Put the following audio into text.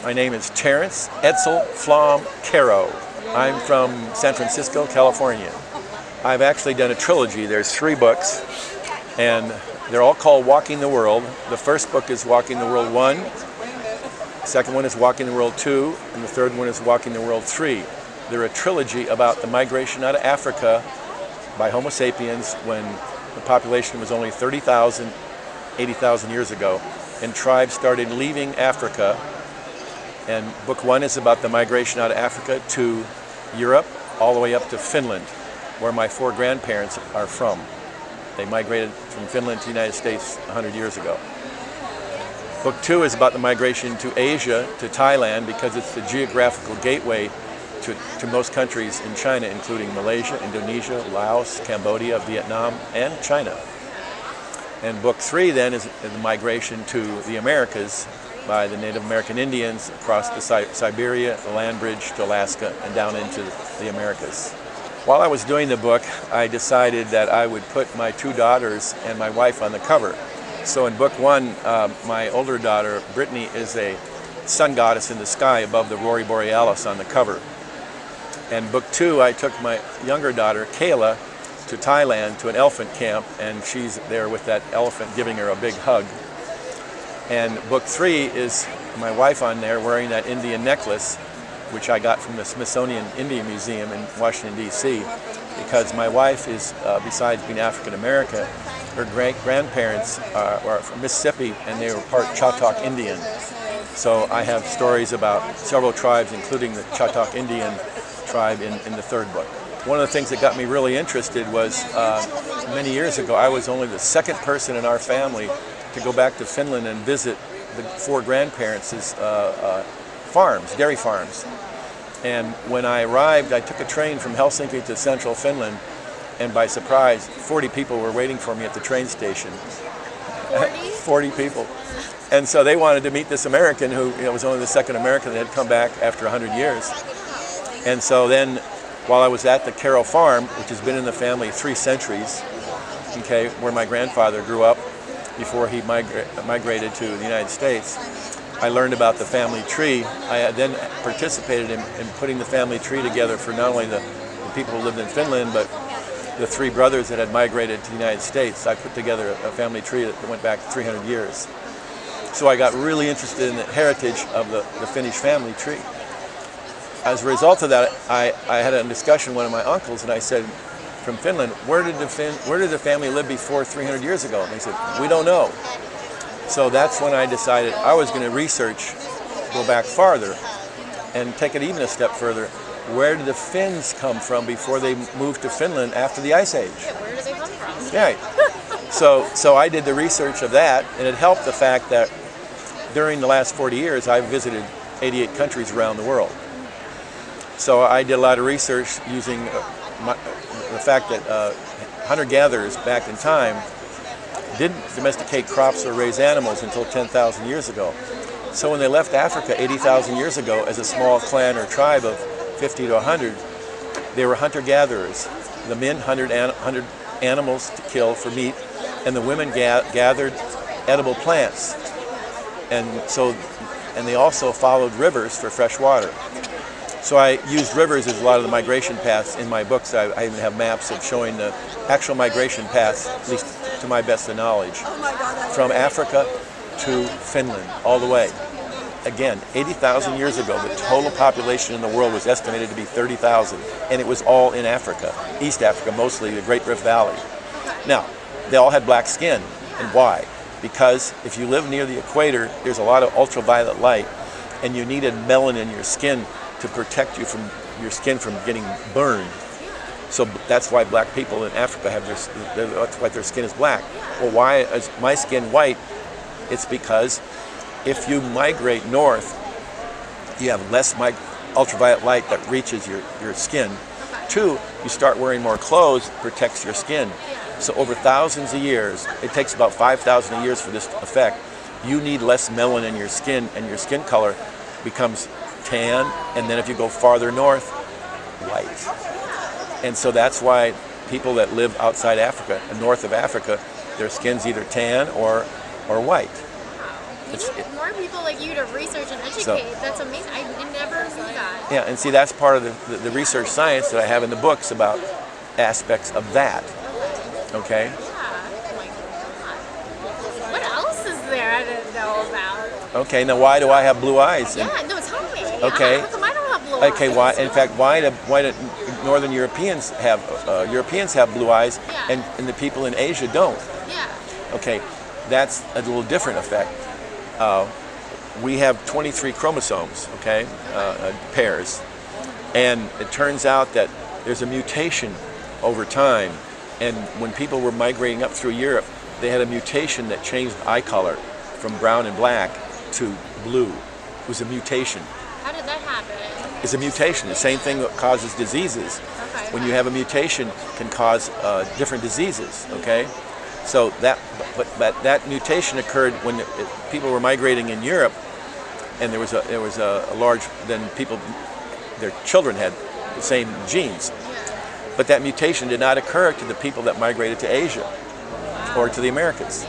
My name is Terrence Kero. I'm from San Francisco, California. I've actually done a trilogy. There's 3 books, and they're all called Walking the World. The first book is Walking the World 1, the second one is Walking the World 2, and the third one is Walking the World 3. They're a trilogy about the migration out of Africa by Homo sapiens when the population was only 30,000, 80,000 years ago, and tribes started leaving Africa. And book 1 is about the migration out of Africa to Europe, all the way up to Finland, where my 4 grandparents are from. They migrated from Finland to the United States 100 years ago. Book 2 is about the migration to Asia, to Thailand, because it's the geographical gateway to most countries in China, including Malaysia, Indonesia, Laos, Cambodia, Vietnam, and China. And book 3 then is the migration to the Americas by the Native American Indians across the Siberia, the land bridge to Alaska, and down into the Americas. While I was doing the book, I decided that I would put my 2 daughters and my wife on the cover. So in book 1, my older daughter, Brittany, is a sun goddess in the sky above the Aurora Borealis on the cover. And book 2, I took my younger daughter, Kayla, to Thailand to an elephant camp, and she's there with that elephant giving her a big hug. And book 3 is my wife on there wearing that Indian necklace, which I got from the Smithsonian Indian Museum in Washington, D.C., because my wife is, besides being African American, her great-grandparents are from Mississippi, and they were part Choctaw Indian. So I have stories about several tribes, including the Choctaw Indian tribe in the 3rd book. One of the things that got me really interested was many years ago, I was only the 2nd person in our family to go back to Finland and visit the 4 grandparents' farms, dairy farms. And when I arrived, I took a train from Helsinki to central Finland, and by surprise, 40 people were waiting for me at the train station. 40 people. And so they wanted to meet this American who was only the 2nd American that had come back after 100 years. And so then, while I was at the Kero farm, which has been in the family 3 centuries, okay, where my grandfather grew up before he migrated to the United States, I learned about the family tree. I then participated in putting the family tree together for not only the people who lived in Finland, but the 3 brothers that had migrated to the United States. I put together a family tree that went back 300 years. So I got really interested in the heritage of the Finnish family tree. As a result of that, I had a discussion with one of my uncles, and I said, from Finland, where did the family live before 300 years ago? And they said, we don't know. So that's when I decided I was going to research, go back farther, and take it even a step further. Where did the Finns come from before they moved to Finland after the Ice Age? Yeah, where did they come from? Yeah. So I did the research of that, and it helped the fact that during the last 40 years, I've visited 88 countries around the world. So I did a lot of research using the fact that hunter-gatherers back in time didn't domesticate crops or raise animals until 10,000 years ago. So when they left Africa 80,000 years ago as a small clan or tribe of 50 to 100, they were hunter-gatherers. The men hunted animals to kill for meat, and the women gathered edible plants. And they also followed rivers for fresh water. So I used rivers as a lot of the migration paths in my books. I even have maps of showing the actual migration paths, at least to my best of knowledge, from Africa to Finland, all the way. Again, 80,000 years ago, the total population in the world was estimated to be 30,000, and it was all in Africa, East Africa, mostly the Great Rift Valley. Now, they all had black skin, and why? Because if you live near the equator, there's a lot of ultraviolet light, and you needed melanin in your skin to protect you from your skin from getting burned. So that's why black people in Africa have that's why their skin is black. Well, why is my skin white? It's because if you migrate north, you have less ultraviolet light that reaches your skin. 2, you start wearing more clothes, protects your skin. So over thousands of years, it takes about 5,000 years for this effect. You need less melanin in your skin, and your skin color becomes tan, and then if you go farther north, white. And so that's why people that live outside Africa, north of Africa, their skin's either tan or white. more people like you to research and educate. That's amazing. I never knew that. Yeah, and see, that's part of the research science that I have in the books about aspects of that. Okay? Yeah. Oh my God. What else is there I didn't know about? Okay, now why do I have blue eyes? Yeah, no, tell me. Okay. How come I don't have blue eyes? Okay, why? In fact, why do Northern Europeans have blue eyes, Yeah. and the people in Asia don't? Yeah. Okay, that's a little different effect. We have 23 chromosomes, okay, pairs, and it turns out that there's a mutation over time, and when people were migrating up through Europe, they had a mutation that changed eye color from brown and black to blue. It was a mutation. How did that happen? It's a mutation. The same thing that causes diseases. Okay. When you have a mutation, can cause different diseases. Okay, so that mutation occurred when people were migrating in Europe, and there was a large, then people, their children had the same genes, but that mutation did not occur to the people that migrated to Asia or to the Americas.